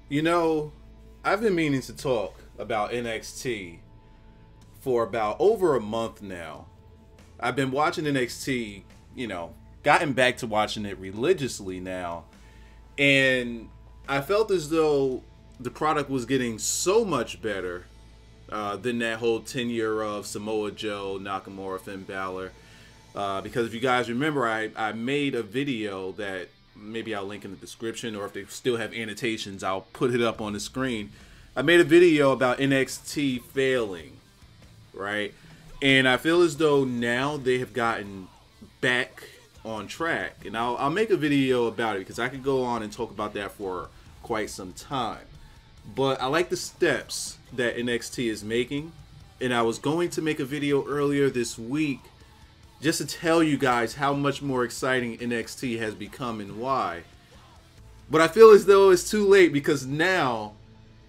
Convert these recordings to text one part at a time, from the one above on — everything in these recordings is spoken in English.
You know, I've been meaning to talk about NXT for about over a month now. I've been watching NXT, gotten back to watching it religiously now. And I felt as though the product was getting so much better than that whole tenure of Samoa Joe, Nakamura, Finn Balor. Because if you guys remember, I made a video that maybe I'll link in the description, or if they still have annotations, I'll put it up on the screen. I made a video about NXT failing, right? And I feel as though now they have gotten back on track. And I'll make a video about it because I could go on and talk about that for quite some time. But I like the steps that NXT is making. And I was going to make a video earlier this week just to tell you guys how much more exciting NXT has become and why. But I feel as though it's too late because now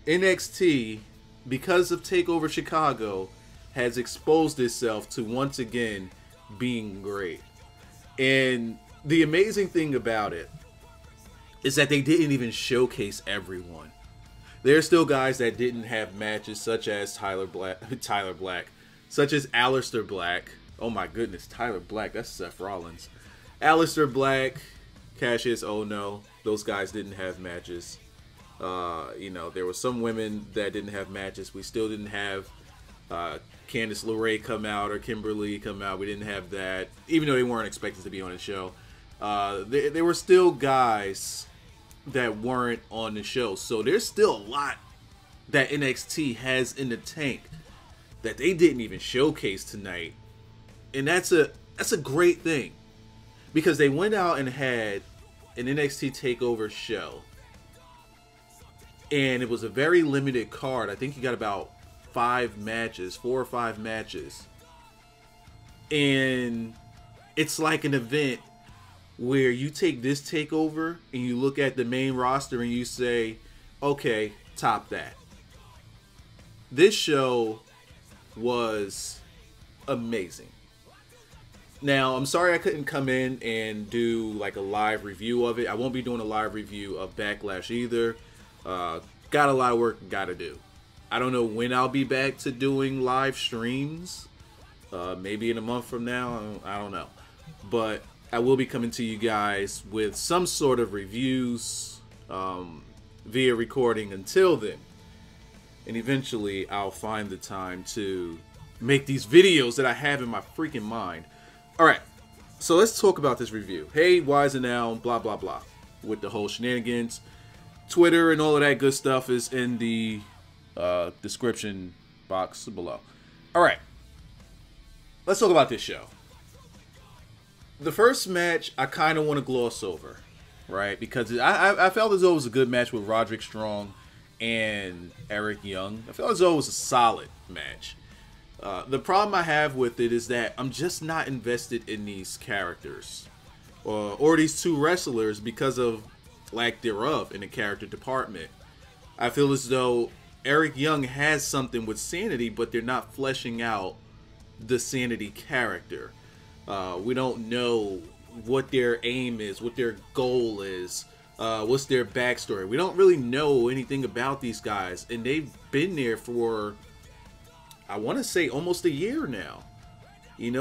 NXT, because of TakeOver Chicago, has exposed itself to once again being great. And the amazing thing about it is that they didn't even showcase everyone. There are still guys that didn't have matches, such as Tyler Black, such as Aleister Black. Oh my goodness, Tyler Black, that's Seth Rollins. Aleister Black, Cassius Ohno, those guys didn't have matches. There were some women that didn't have matches. We still didn't have Candice LeRae come out or Kimberly come out. We didn't have that, even though they weren't expected to be on the show. There were still guys that weren't on the show. So there's still a lot that NXT has in the tank that they didn't even showcase tonight. And that's a great thing, because they went out and had an NXT TakeOver show, and it was a very limited card. I think you got about 4 or 5 matches, and it's like an event where you take this takeover and you look at the main roster and you say, okay, top that. This show was amazing. Now, I'm sorry I couldn't come in and do like a live review of it. I won't be doing a live review of Backlash either. Got a lot of work got to do. I don't know when I'll be back to doing live streams. Maybe in a month from now. I don't know. But I will be coming to you guys with some sort of reviews via recording until then. And eventually I'll find the time to make these videos that I have in my freaking mind. Alright, so let's talk about this review. Hey, Wyzatv, blah, blah, blah. With the whole shenanigans. Twitter and all of that good stuff is in the description box below. Alright, let's talk about this show. The first match, I kind of want to gloss over, right? Because I felt as though it was a good match with Roderick Strong and Eric Young. I felt as though it was a solid match. The problem I have with it is that I'm just not invested in these characters or these two wrestlers because of lack thereof in the character department. I feel as though Eric Young has something with Sanity, but they're not fleshing out the Sanity character. We don't know what their aim is, what their goal is, what's their backstory. We don't really know anything about these guys, and they've been there for, I want to say, almost a year now.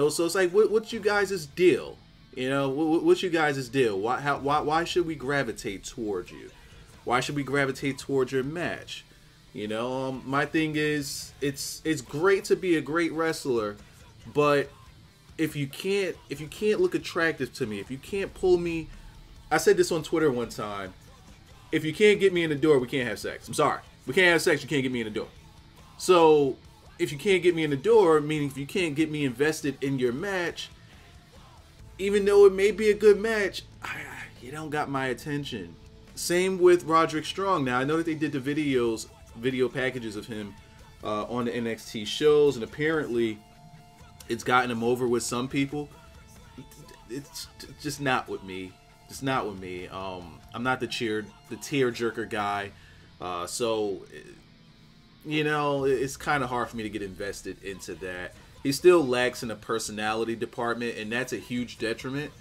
So it's like, what's you guys' deal? What's you guys' deal? Why should we gravitate towards you? Why should we gravitate towards your match? My thing is, it's great to be a great wrestler, but if you can't look attractive to me, if you can't pull me, I said this on Twitter one time, if you can't get me in the door, we can't have sex. I'm sorry. We can't have sex, you can't get me in the door. So, if you can't get me in the door, meaning if you can't get me invested in your match, even though it may be a good match, you don't got my attention. Same with Roderick Strong. Now, I know that they did the video packages of him on the NXT shows, and apparently it's gotten him over with some people. It's just not with me. Just not with me. I'm not the tearjerker guy. So, it's kind of hard for me to get invested into that. He still lacks in the personality department, and that's a huge detriment.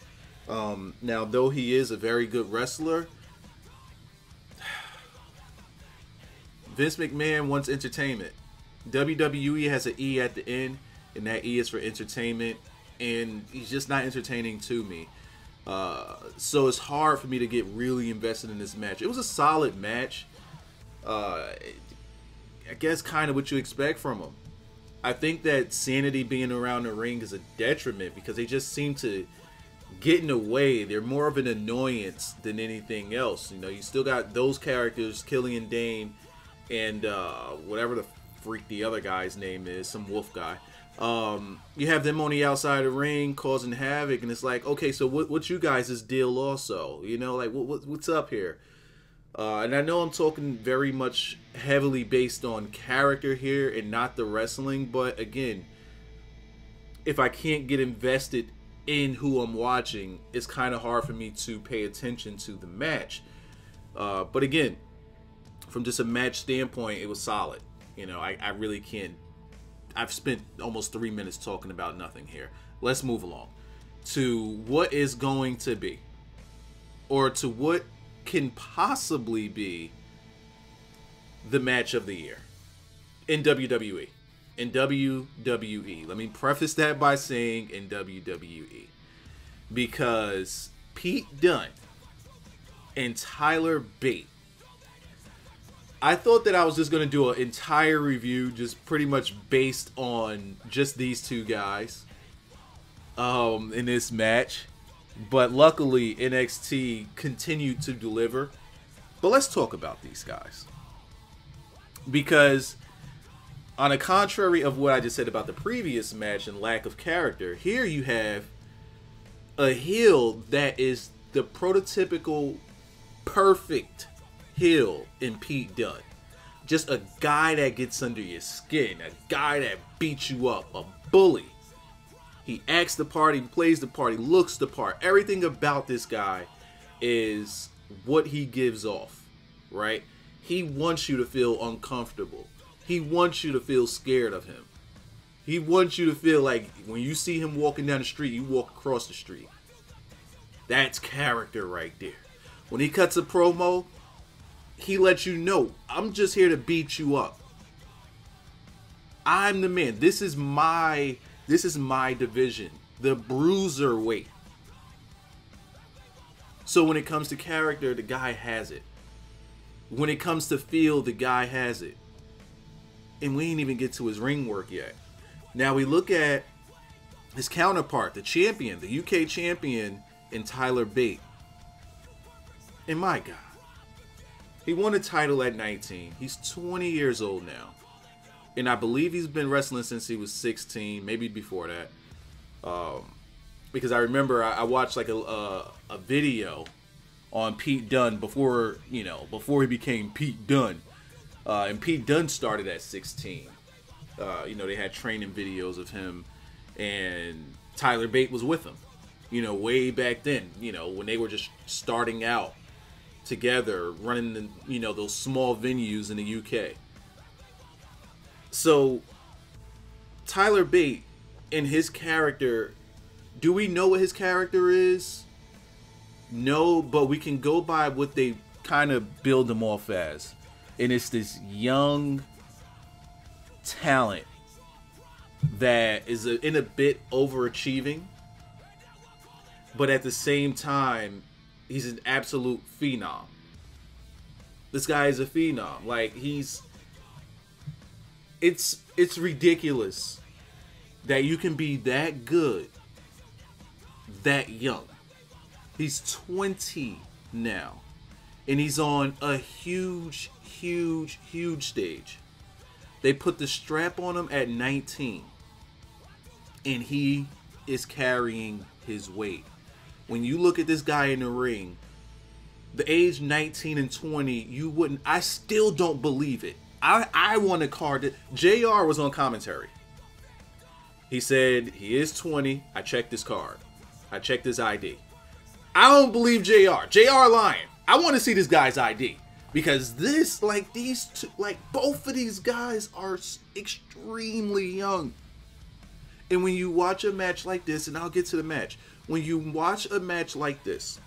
Now, though he is a very good wrestler, Vince McMahon wants entertainment. WWE has an E at the end, and that E is for entertainment, and he's just not entertaining to me. So it's hard for me to get really invested in this match. It was a solid match. I guess kind of what you expect from him. I think that Sanity being around the ring is a detriment because they just seem to get in the way. They're more of an annoyance than anything else. You know, you still got those characters, Killian Dane and whatever the freak the other guy's name is, some wolf guy. You have them on the outside of the ring causing havoc, and it's like, okay, so what's you guys' deal also? You know, like what's up here? And I know I'm talking very much heavily based on character here and not the wrestling, but again, if I can't get invested in who I'm watching, it's kind of hard for me to pay attention to the match. But again, from just a match standpoint, it was solid. You know, I really can't. I've spent almost 3 minutes talking about nothing here. Let's move along to what is going to be, or to what can possibly be the match of the year in WWE. In WWE. Let me preface that by saying in WWE. Because Pete Dunne and Tyler Bate, I thought that I was just going to do an entire review just pretty much based on just these two guys in this match. But luckily, NXT continued to deliver. But let's talk about these guys. Because on the contrary of what I just said about the previous match and lack of character, here you have a heel that is the prototypical perfect heel in Pete Dunne. Just a guy that gets under your skin, a guy that beats you up, a bully. He acts the part, he plays the part, he looks the part. Everything about this guy is what he gives off, right? He wants you to feel uncomfortable. He wants you to feel scared of him. He wants you to feel like when you see him walking down the street, you walk across the street. That's character right there. When he cuts a promo, he lets you know, I'm just here to beat you up. I'm the man. This is my division, the bruiser weight. So when it comes to character, the guy has it. When it comes to feel, the guy has it. And we ain't even get to his ring work yet. Now we look at his counterpart, the champion, the UK champion, in Tyler Bate. And my God, he won a title at 19. He's 20 years old now. And I believe he's been wrestling since he was 16, maybe before that. Because I remember I watched like a video on Pete Dunne before he became Pete Dunne. And Pete Dunne started at 16. They had training videos of him, and Tyler Bate was with him. Way back then, when they were just starting out together, running those small venues in the UK. So, Tyler Bate and his character, do we know what his character is? No, but we can go by what they kind of build him off as. And it's this young talent that is in a bit overachieving. But at the same time, he's an absolute phenom. This guy is a phenom. Like, it's ridiculous that you can be that good that young. He's 20 now, and he's on a huge stage. They put the strap on him at 19, and he is carrying his weight. When you look at this guy in the ring, the age 19 and 20, I still don't believe it. I want a card that JR was on commentary. He said he is 20. I checked his card. I checked his ID. I don't believe JR. JR lying. I want to see this guy's ID. Because both of these guys are extremely young. And when you watch a match like this, and I'll get to the match. When you watch a match like this,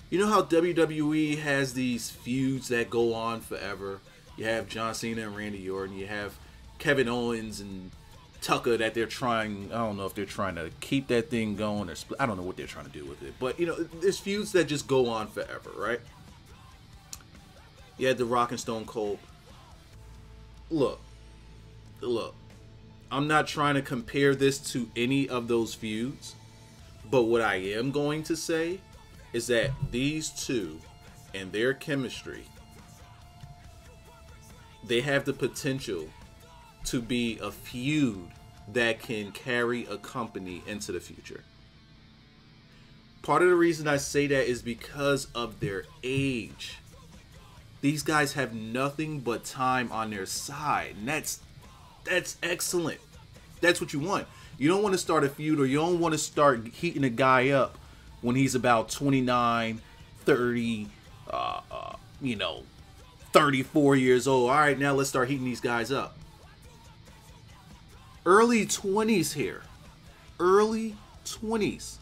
you know how WWE has these feuds that go on forever? You have John Cena and Randy Orton. You have Kevin Owens and Tucker that they're trying. I don't know if they're trying to keep that thing going or split. I don't know what they're trying to do with it. But, you know, there's feuds that just go on forever, right? You had The Rock and Stone Cold. Look. I'm not trying to compare this to any of those feuds. But what I am going to say is that these two and their chemistry, they have the potential to be a feud that can carry a company into the future. Part of the reason I say that is because of their age. These guys have nothing but time on their side, and that's excellent. That's what you want. You don't want to start a feud, or you don't want to start heating a guy up when he's about 29, 30, you know, 34 years old. All right, now let's start heating these guys up. Early 20s here. Early 20s.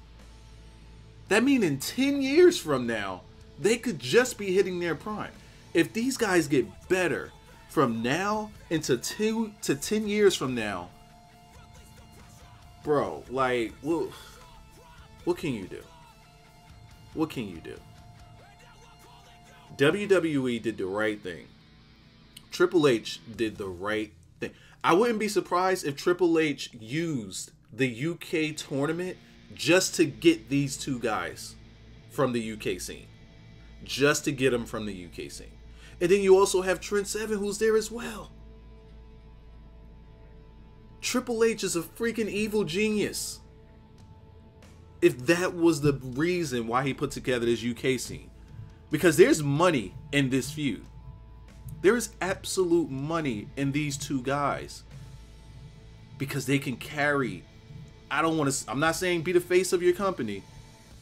That means in 10 years from now, they could just be hitting their prime. If these guys get better from now into 2 to 10 years from now, bro, like, what can you do? What can you do? WWE did the right thing. Triple H did the right thing. I wouldn't be surprised if Triple H used the UK tournament just to get these two guys from the UK scene. Just to get them from the UK scene. And then you also have Trent Seven, who's there as well. Triple H is a freaking evil genius. If that was the reason why he put together this UK scene. Because there's money in this feud. There is absolute money in these two guys. Because they can carry, I'm not saying be the face of your company,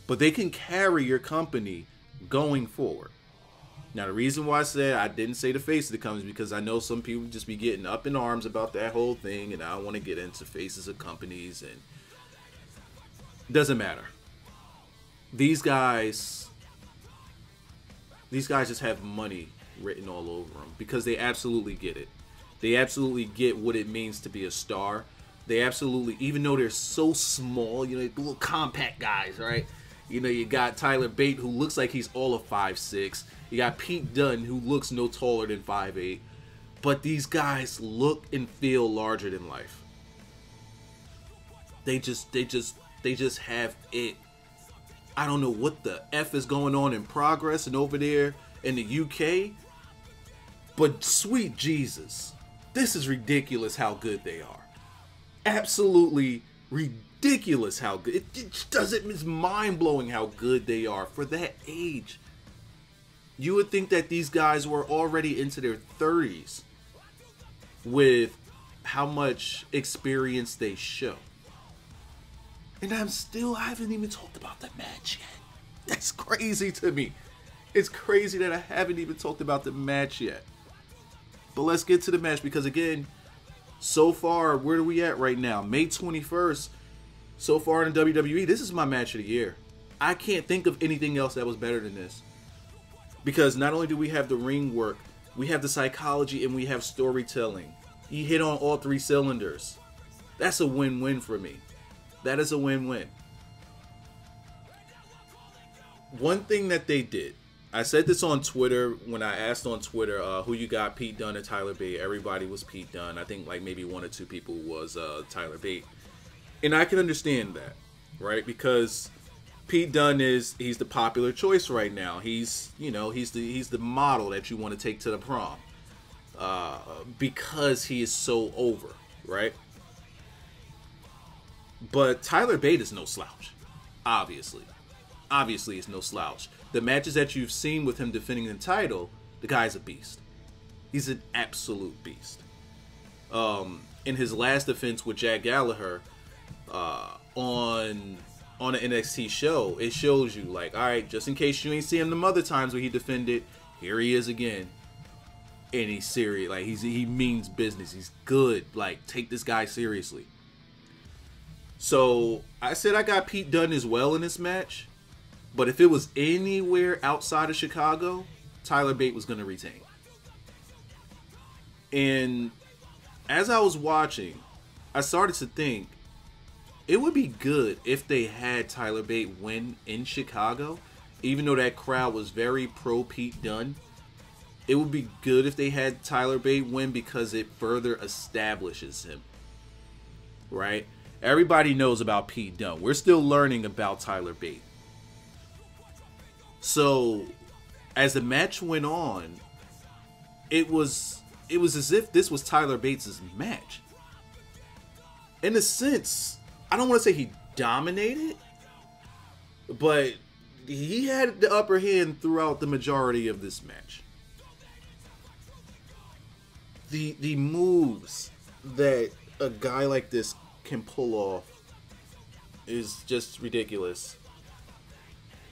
but they can carry your company going forward. Now, the reason why I said I didn't say the face of the company is because I know some people just be getting up in arms about that whole thing, and I don't want to get into faces of companies, and it doesn't matter. These guys just have money written all over them because they absolutely get it. They absolutely get what it means to be a star. They absolutely, even though they're so small, you know, little compact guys, right? You know, you got Tyler Bate, who looks like he's all of 5'6". You got Pete Dunne, who looks no taller than 5'8". But these guys look and feel larger than life. They just have it. I don't know what the F is going on in Progress and over there in the UK. But sweet Jesus, this is ridiculous how good they are. Absolutely ridiculous how good. It's mind-blowing how good they are for that age. You would think that these guys were already into their 30s with how much experience they show. And I haven't even talked about the match yet. That's crazy to me. It's crazy that I haven't even talked about the match yet. But let's get to the match because, again, so far, where are we at right now? May 21st. So far in WWE, this is my match of the year. I can't think of anything else that was better than this. Because not only do we have the ring work, we have the psychology, and we have storytelling. You hit on all three cylinders. That's a win-win for me. That is a win-win. One thing that they did, I said this on Twitter when I asked on Twitter who you got, Pete Dunne or Tyler Bate. Everybody was Pete Dunne. I think like maybe one or two people was Tyler Bate. And I can understand that, right? Because Pete Dunne he's the popular choice right now. He's the model that you want to take to the prom. Because he is so over, right? But Tyler Bate is no slouch, obviously. Obviously, it's no slouch. The matches that you've seen with him defending the title, the guy's a beast. He's an absolute beast. In his last defense with Jack Gallagher on an NXT show, it shows you, like, all right, just in case you ain't seen him the other times where he defended, here he is again. And he's serious. Like, he means business. He's good. Like, take this guy seriously. So, I said I got Pete Dunne as well in this match. But if it was anywhere outside of Chicago, Tyler Bate was going to retain. And as I was watching, I started to think it would be good if they had Tyler Bate win in Chicago, even though that crowd was very pro Pete Dunne. It would be good if they had Tyler Bate win because it further establishes him, right? Everybody knows about Pete Dunne. We're still learning about Tyler Bate. So, as the match went on, it was as if this was Tyler Bates' match. In a sense, I don't want to say he dominated, but he had the upper hand throughout the majority of this match. The moves that a guy like this can pull off is just ridiculous.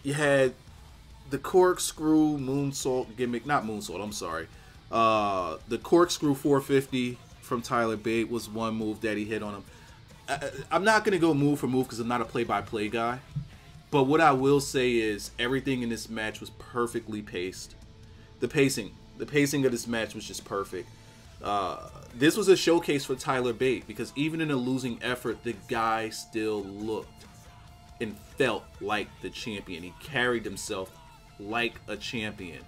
You had the corkscrew moonsault gimmick, not moonsault, I'm sorry. The corkscrew 450 from Tyler Bate was one move that he hit on him. I'm not going to go move for move because I'm not a play-by-play guy. But what I will say is everything in this match was perfectly paced. The pacing of this match was just perfect. This was a showcase for Tyler Bate because even in a losing effort, the guy still looked and felt like the champion. He carried himself like a champion.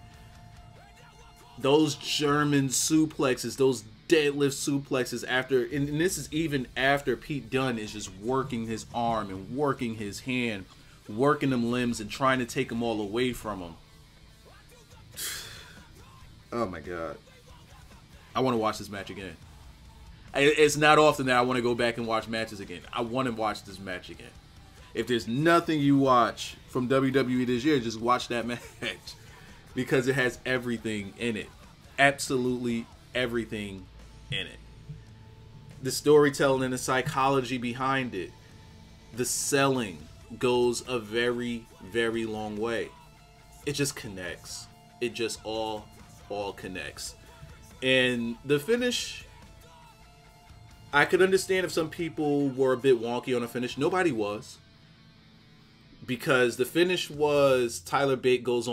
Those German suplexes, those deadlift suplexes after, and this is even after Pete Dunne is just working his arm and working his hand, working them limbs and trying to take them all away from him. Oh my God. I want to watch this match again. It's not often that I want to go back and watch matches again. I want to watch this match again. If there's nothing you watch from WWE this year, just watch that match. Because it has everything in it. Absolutely everything in it. The storytelling and the psychology behind it. The selling goes a very, very long way. It just connects. It just all connects. And the finish, I could understand if some people were a bit wonky on the finish. Nobody was. Because the finish was Tyler Bate goes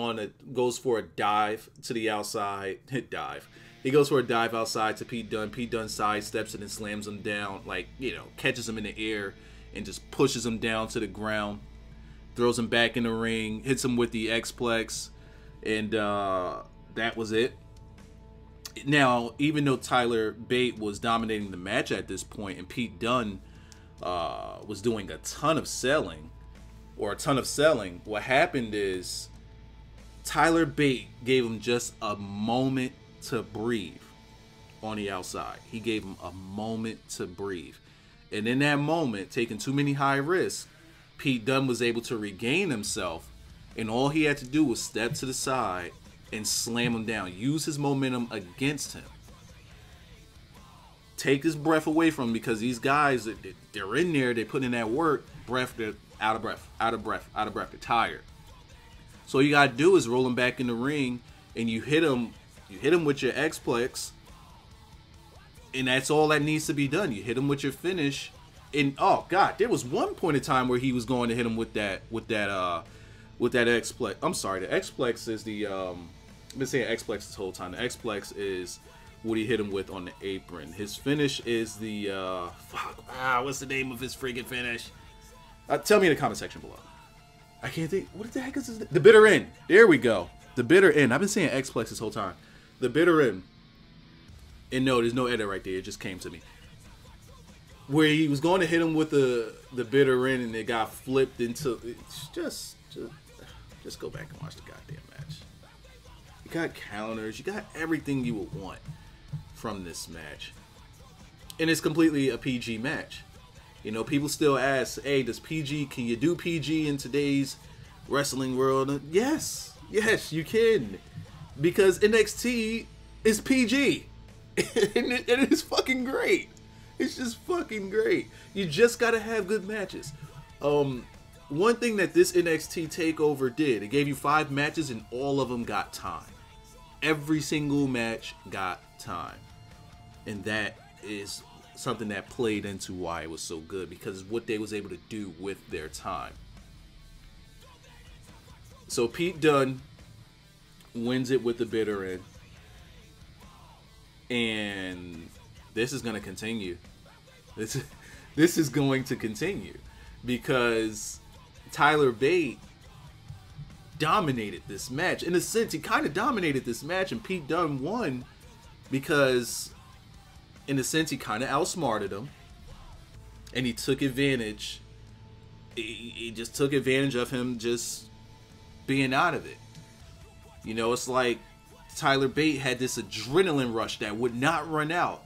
for a dive to the outside. Dive. He goes for a dive outside to Pete Dunne. Pete Dunne sidesteps it and slams him down, like, you know, catches him in the air and just pushes him down to the ground. Throws him back in the ring, hits him with the X-Plex, and that was it. Now, even though Tyler Bate was dominating the match at this point and Pete Dunne was doing a ton of selling, what happened is Tyler Bate gave him just a moment to breathe on the outside. He gave him a moment to breathe. And in that moment, taking too many high risks, Pete Dunne was able to regain himself, and all he had to do was step to the side and slam him down. Use his momentum against him. Take his breath away from him because these guys, they're in there, they're putting in that work, they're out of breath, they're tired. So all you gotta do is roll him back in the ring and you hit him with your X-Plex, and that's all that needs to be done. You hit him with your finish. And oh God, there was one point in time where he was going to hit him with that X-Plex. I'm sorry, the X-Plex is the I've been saying X-Plex this whole time. The X-Plex is what he hit him with on the apron. His finish is the what's the name of his friggin' finish? Tell me in the comment section below. I can't think. What the heck is his name? The bitter end. There we go. The bitter end. I've been saying X-Plex this whole time. The bitter end. And no, there's no edit right there. It just came to me. Where he was going to hit him with the bitter end, and it got flipped into. Just go back and watch the goddamn match. You got counters. You got everything you would want from this match, and it's completely a PG match. You know, people still ask, "Hey, can you do PG in today's wrestling world?" Yes, you can, because NXT is PG, and it is fucking great. It's just fucking great. You just gotta have good matches. One thing that this NXT TakeOver did, it gave you 5 matches and all of them got time. Every single match got time. And that is something that played into why it was so good, because what they was able to do with their time. So Pete Dunne wins it with the bitter end. And this is going to continue. This is going to continue because Tyler Bate dominated this match. In a sense, he kind of dominated this match, and Pete Dunne won because, in a sense, he kind of outsmarted him, and he took advantage. He just took advantage of him just being out of it. You know, it's like Tyler Bate had this adrenaline rush that would not run out.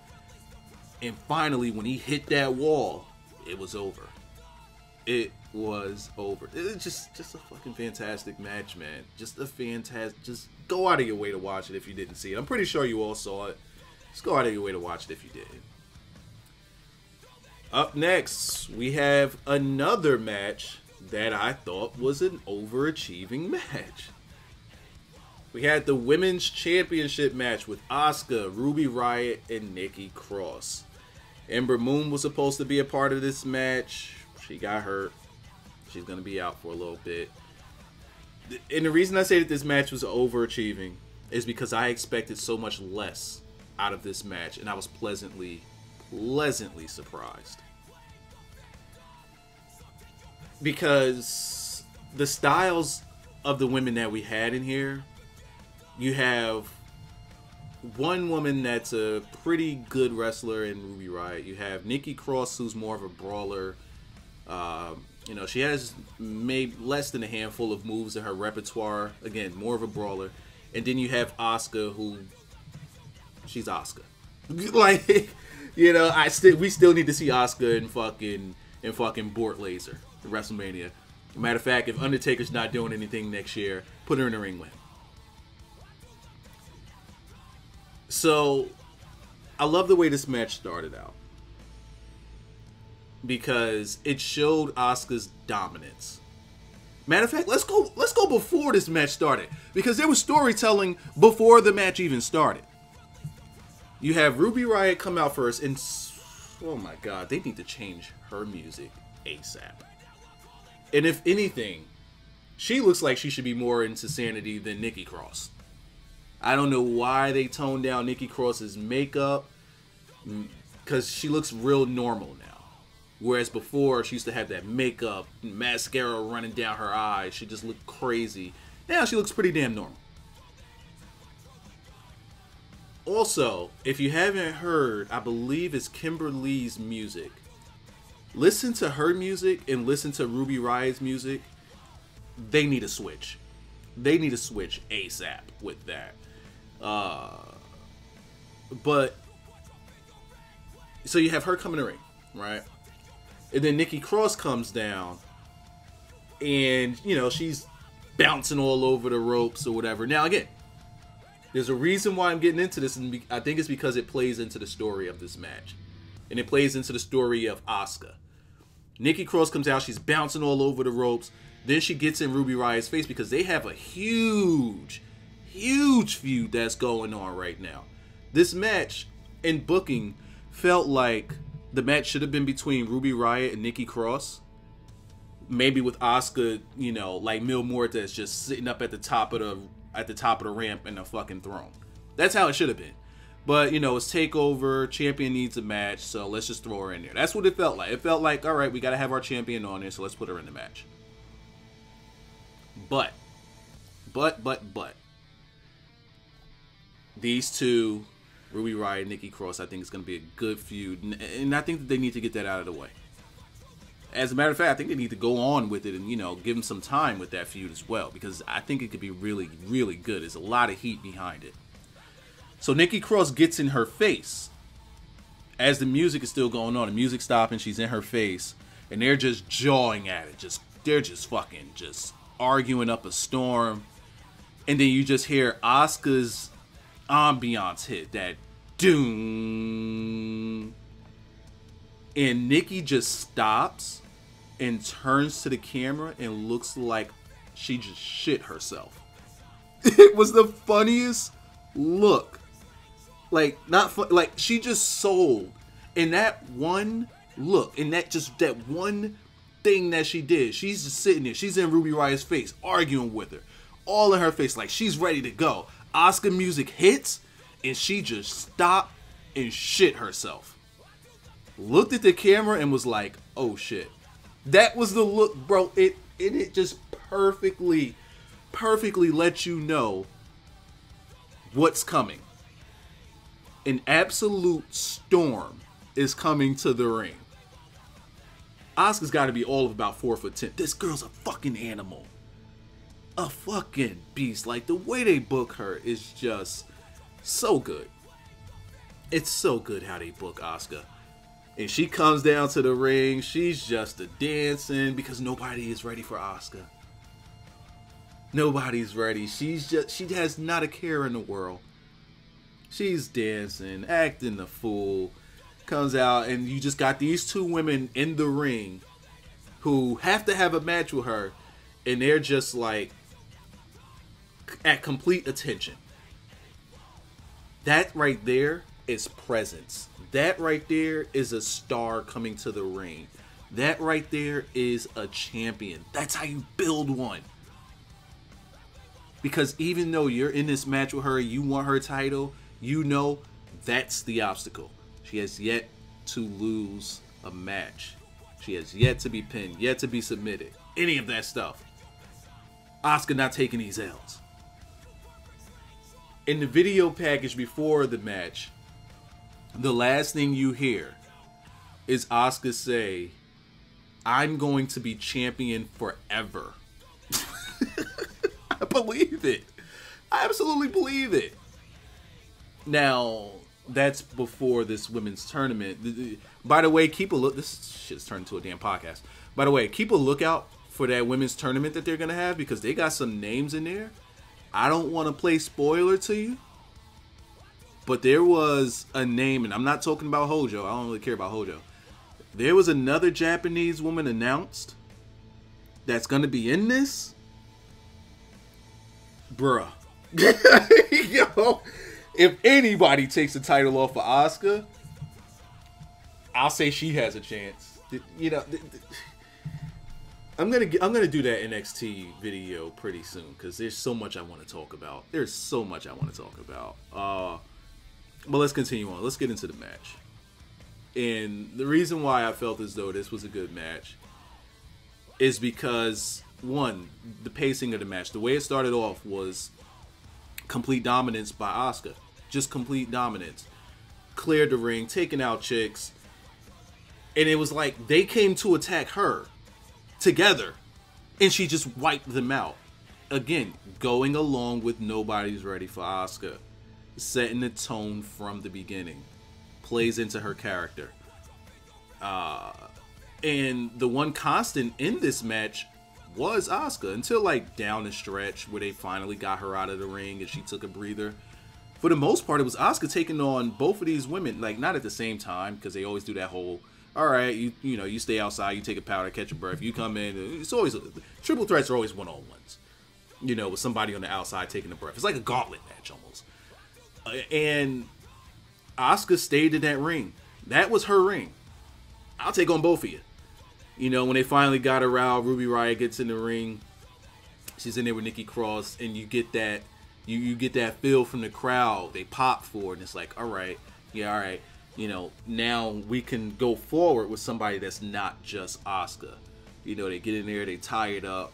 And finally, when he hit that wall, it was over. It was over. It's just a fucking fantastic match, man. Just a fantastic. Just go out of your way to watch it if you didn't see it. I'm pretty sure you all saw it. Just go out of your way to watch it if you did. Up next, we have another match that I thought was an overachieving match. We had the Women's Championship match with Asuka, Ruby Riott, and Nikki Cross. Ember Moon was supposed to be a part of this match. She got hurt. She's going to be out for a little bit. And the reason I say that this match was overachieving is because I expected so much less out of this match, and I was pleasantly surprised. Because the styles of the women that we had in here, you have one woman that's a pretty good wrestler in Ruby Riott. You have Nikki Cross, who's more of a brawler. You know, she has maybe less than a handful of moves in her repertoire. Again, more of a brawler. And then you have Asuka, who, she's Asuka. Like, you know, we still need to see Asuka in fucking Bort Laser at WrestleMania. Matter of fact, if Undertaker's not doing anything next year, put her in the ring with him. So, I love the way this match started out, because it showed Asuka's dominance. Matter of fact, let's go before this match started, because there was storytelling before the match even started. You have Ruby Riott come out first, and oh my god, they need to change her music ASAP. And if anything, she looks like she should be more into sanity than Nikki Cross. I don't know why they toned down Nikki Cross's makeup, because she looks real normal now. Whereas before, she used to have that makeup, mascara running down her eyes. She just looked crazy. Now she looks pretty damn normal. Also, if you haven't heard, I believe it's Kimberly's music. Listen to her music and listen to Ruby Riott's music. They need a switch. They need to switch ASAP with that. But so you have her coming in the ring, right? And then Nikki Cross comes down, and you know, she's bouncing all over the ropes or whatever. Now again, there's a reason why I'm getting into this, and I think it's because it plays into the story of this match, and it plays into the story of Asuka. Nikki Cross comes out, she's bouncing all over the ropes. Then she gets in Ruby Riott's face because they have a huge feud that's going on right now. This match in booking felt like the match should have been between Ruby Riott and Nikki Cross. Maybe with Asuka, you know, like Mil Muertes just sitting up at the top of the ramp in the fucking throne. That's how it should have been. But, you know, it's TakeOver, champion needs a match, so let's just throw her in there. That's what it felt like. It felt like, all right, we got to have our champion on there, so let's put her in the match. But, these two, Ruby Riott and Nikki Cross, I think it's going to be a good feud. And I think that they need to get that out of the way. As a matter of fact, I think they need to go on with it and, you know, give them some time with that feud as well. Because I think it could be really, really good. There's a lot of heat behind it. So Nikki Cross gets in her face. As the music is still going on, the music's stopping, she's in her face. And they're just jawing at it. They're just fucking arguing up a storm. And then you just hear Asuka's ambiance hit, that doom. And Nikki just stops and turns to the camera and looks like she just shit herself. It was the funniest look. Like, not fun, like she just sold in that one look, in that one thing that she did. She's just sitting there. She's in Ruby Riott's face, arguing with her, all in her face, like she's ready to go. Asuka music hits, and she just stopped and shit herself. Looked at the camera and was like, oh shit. That was the look, bro. It just perfectly lets you know what's coming. An absolute storm is coming to the ring. Asuka's got to be all of about 4'10". This girl's a fucking animal. A fucking beast. Like, the way they book her is just so good. It's so good how they book Asuka. And she comes down to the ring. She's just a dancing because nobody is ready for Asuka. Nobody's ready. She has not a care in the world. She's dancing, acting the fool. Comes out and you just got these two women in the ring who have to have a match with her, and they're just like at complete attention. That right there is presence. That right there is a star coming to the ring. That right there is a champion. That's how you build one. Because even though you're in this match with her, you want her title, you know that's the obstacle. She has yet to lose a match. She has yet to be pinned, yet to be submitted. Any of that stuff. Asuka not taking these L's. In the video package before the match, the last thing you hear is Asuka say, I'm going to be champion forever. I believe it. I absolutely believe it. Now, that's before this women's tournament. By the way, keep a look. This shit's turned into a damn podcast. By the way, keep a lookout for that women's tournament that they're going to have, because they got some names in there. I don't want to play spoiler to you, but there was a name, and I'm not talking about Hojo. I don't really care about Hojo. There was another Japanese woman announced that's going to be in this. Bruh. Yo, if anybody takes the title off of Asuka, I'll say she has a chance. You know, I'm gonna do that NXT video pretty soon, because there's so much I want to talk about. There's so much I want to talk about. But let's continue on. Let's get into the match. And the reason why I felt as though this was a good match is because, one, the pacing of the match. The way it started off was complete dominance by Asuka. Just complete dominance. Cleared the ring, taking out chicks. And it was like they came to attack her together, and she just wiped them out. Again, going along with nobody's ready for Asuka. Setting the tone from the beginning. Plays into her character. And the one constant in this match was Asuka, until like down the stretch where they finally got her out of the ring and she took a breather. For the most part, it was Asuka taking on both of these women, like not at the same time, because they always do that whole, all right, you know, you stay outside, you take a powder, catch a breath, you come in. It's always triple threats are always one-on-ones, you know, with somebody on the outside taking a breath. It's like a gauntlet match almost. And Asuka stayed in that ring. That was her ring. I'll take on both of you. You know, when they finally got her out, Ruby Riott gets in the ring. She's in there with Nikki Cross, and you get that you get that feel from the crowd. They pop for it, and it's like, all right, yeah, all right. You know, now we can go forward with somebody that's not just Asuka. You know, they get in there, they tie it up.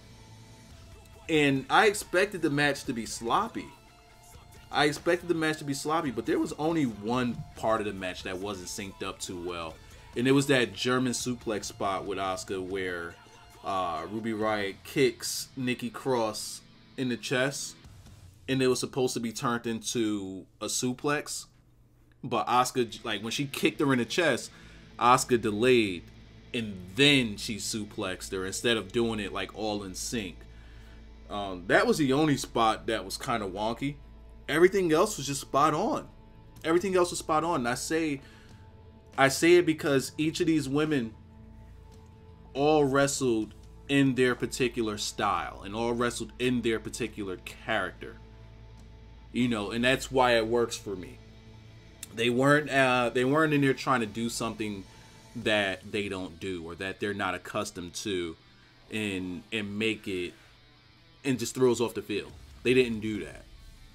And I expected the match to be sloppy. But there was only one part of the match that wasn't synced up too well. And it was that German suplex spot with Asuka where Ruby Riott kicks Nikki Cross in the chest. And it was supposed to be turned into a suplex. But Asuka, like when she kicked her in the chest, Asuka delayed. And then she suplexed her instead of doing it like all in sync. That was the only spot that was kind of wonky. Everything else was just spot on. Everything else was spot on. And I say it because each of these women all wrestled in their particular style and all wrestled in their particular character. You know, and that's why it works for me. They weren't in there trying to do something that they don't do or that they're not accustomed to and make it and just throws off the field. They didn't do that.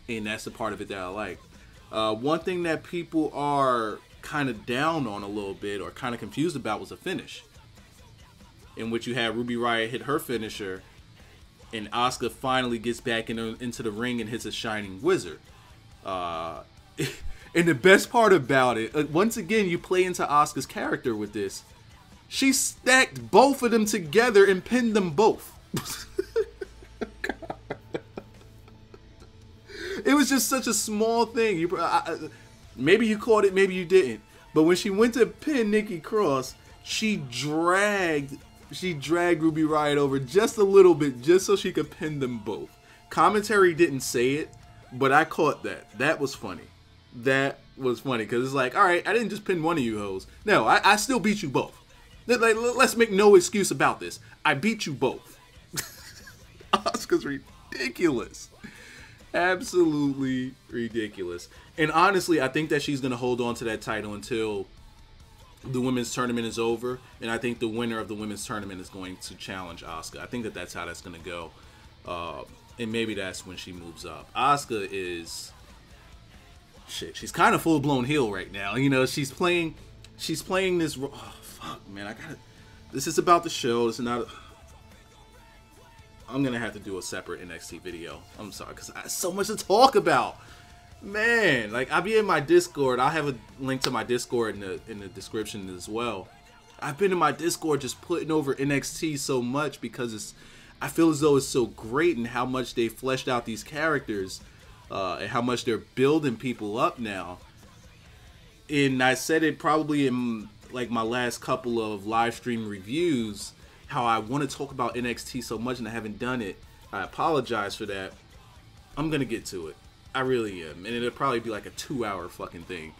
And that's the part of it that I like. One thing that people are kind of down on a little bit or kind of confused about was the finish, in which you had Ruby Riott hit her finisher, and Asuka finally gets back into the ring and hits a Shining Wizard. And the best part about it, once again, you play into Asuka's character with this. She stacked both of them together and pinned them both. It was just such a small thing. Maybe you caught it, maybe you didn't. But when she went to pin Nikki Cross, she dragged Ruby Riott over just a little bit, just so she could pin them both. Commentary didn't say it, but I caught that. That was funny. That was funny, because it's like, all right, I didn't just pin one of you hoes. No, I still beat you both. Like, let's make no excuse about this. I beat you both. Asuka's ridiculous. Absolutely ridiculous. And honestly, I think that she's going to hold on to that title until the women's tournament is over. And I think the winner of the women's tournament is going to challenge Asuka. I think that that's how that's going to go. And maybe that's when she moves up. Asuka is... shit, she's kind of full-blown heel right now. You know, she's playing this... oh, fuck, man. This is about the show. This is not... I'm going to have to do a separate NXT video. I'm sorry, because I have so much to talk about. Man, like, I'll be in my Discord. I'll have a link to my Discord in the description as well. I've been in my Discord just putting over NXT so much because I feel as though it's so great and how much they fleshed out these characters and how much they're building people up now. And I said it probably in like my last couple of live stream reviews, how I want to talk about NXT so much and I haven't done it. I apologize for that. I'm going to get to it. I really am. And it'll probably be like a 2-hour fucking thing.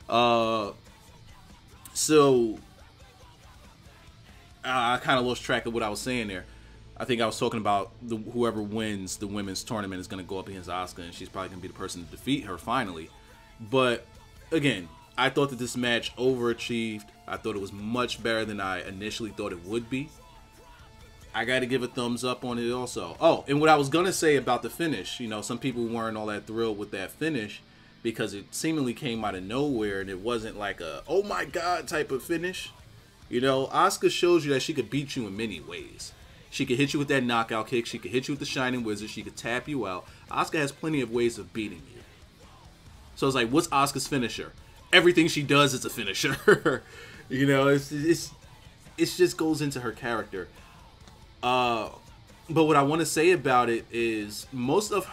So I kind of lost track of what I was saying there. I think I was talking about whoever wins the women's tournament is going to go up against Asuka, and she's probably going to be the person to defeat her finally. But again, I thought that this match overachieved. I thought it was much better than I initially thought it would be. I got to give a thumbs up on it also. Oh, and what I was going to say about the finish, you know, some people weren't all that thrilled with that finish because it seemingly came out of nowhere and it wasn't like a, oh my God type of finish. You know, Asuka shows you that she could beat you in many ways. She could hit you with that knockout kick. She could hit you with the Shining Wizard. She could tap you out. Asuka has plenty of ways of beating you. So it's like, what's Asuka's finisher? Everything she does is a finisher. You know, it just goes into her character. But what I want to say about it is most if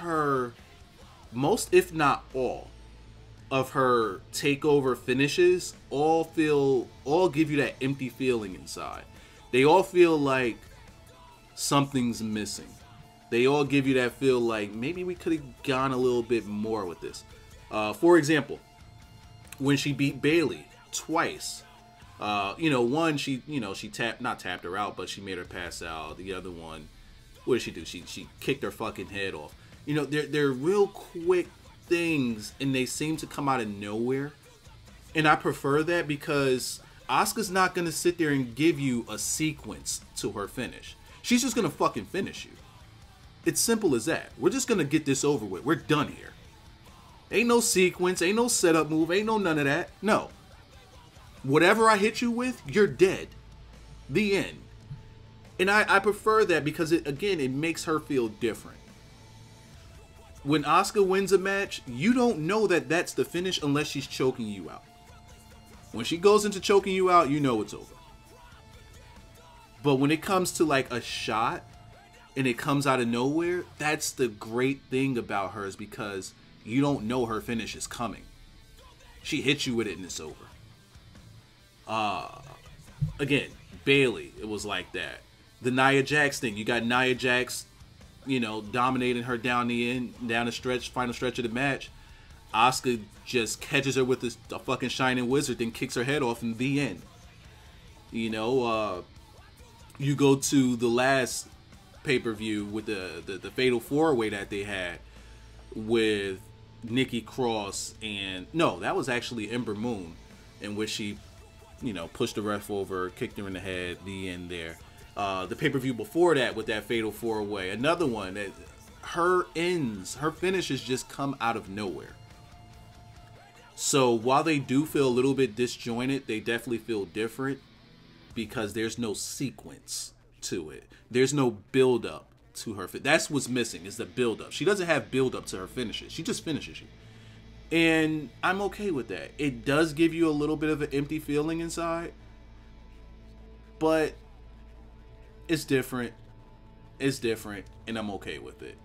not all of her takeover finishes all give you that empty feeling inside. They all feel like something's missing. They all give you that feel like maybe we could have gone a little bit more with this. For example, when she beat Bayley twice, you know, one she not tapped her out, but she made her pass out. The other one, what did she do? She kicked her fucking head off. You know, they're real quick things, and they seem to come out of nowhere. And I prefer that because Asuka's not gonna sit there and give you a sequence to her finish. She's just gonna fucking finish you. It's simple as that. We're just gonna get this over with. We're done here. Ain't no sequence, ain't no setup move, ain't no none of that. No. Whatever I hit you with, you're dead. The end. And I prefer that because it makes her feel different. When Asuka wins a match, you don't know that that's the finish unless she's choking you out. When she goes into choking you out, you know it's over. But when it comes to like a shot and it comes out of nowhere, that's the great thing about her, is because you don't know her finish is coming. She hits you with it and it's over. Again, Bayley, it was like that. The Nia Jax thing, you got Nia Jax, you know, dominating her down the final stretch of the match. Asuka just catches her with a fucking Shining Wizard, then kicks her head off in the end. You know, you go to the last pay-per-view with the Fatal 4-Way that they had with Nikki Cross and... no, that was actually Ember Moon, in which she, you know, pushed the ref over, kicked her in the head, the end there. The pay-per-view before that with that Fatal 4-Way, another one that her finishes just come out of nowhere. So while they do feel a little bit disjointed, they definitely feel different because there's no sequence to it. There's no build up to her. That's what's missing, is the build up. She doesn't have build up to her finishes. She just finishes you. And I'm okay with that. It does give you a little bit of an empty feeling inside, but it's different. It's different, and I'm okay with it.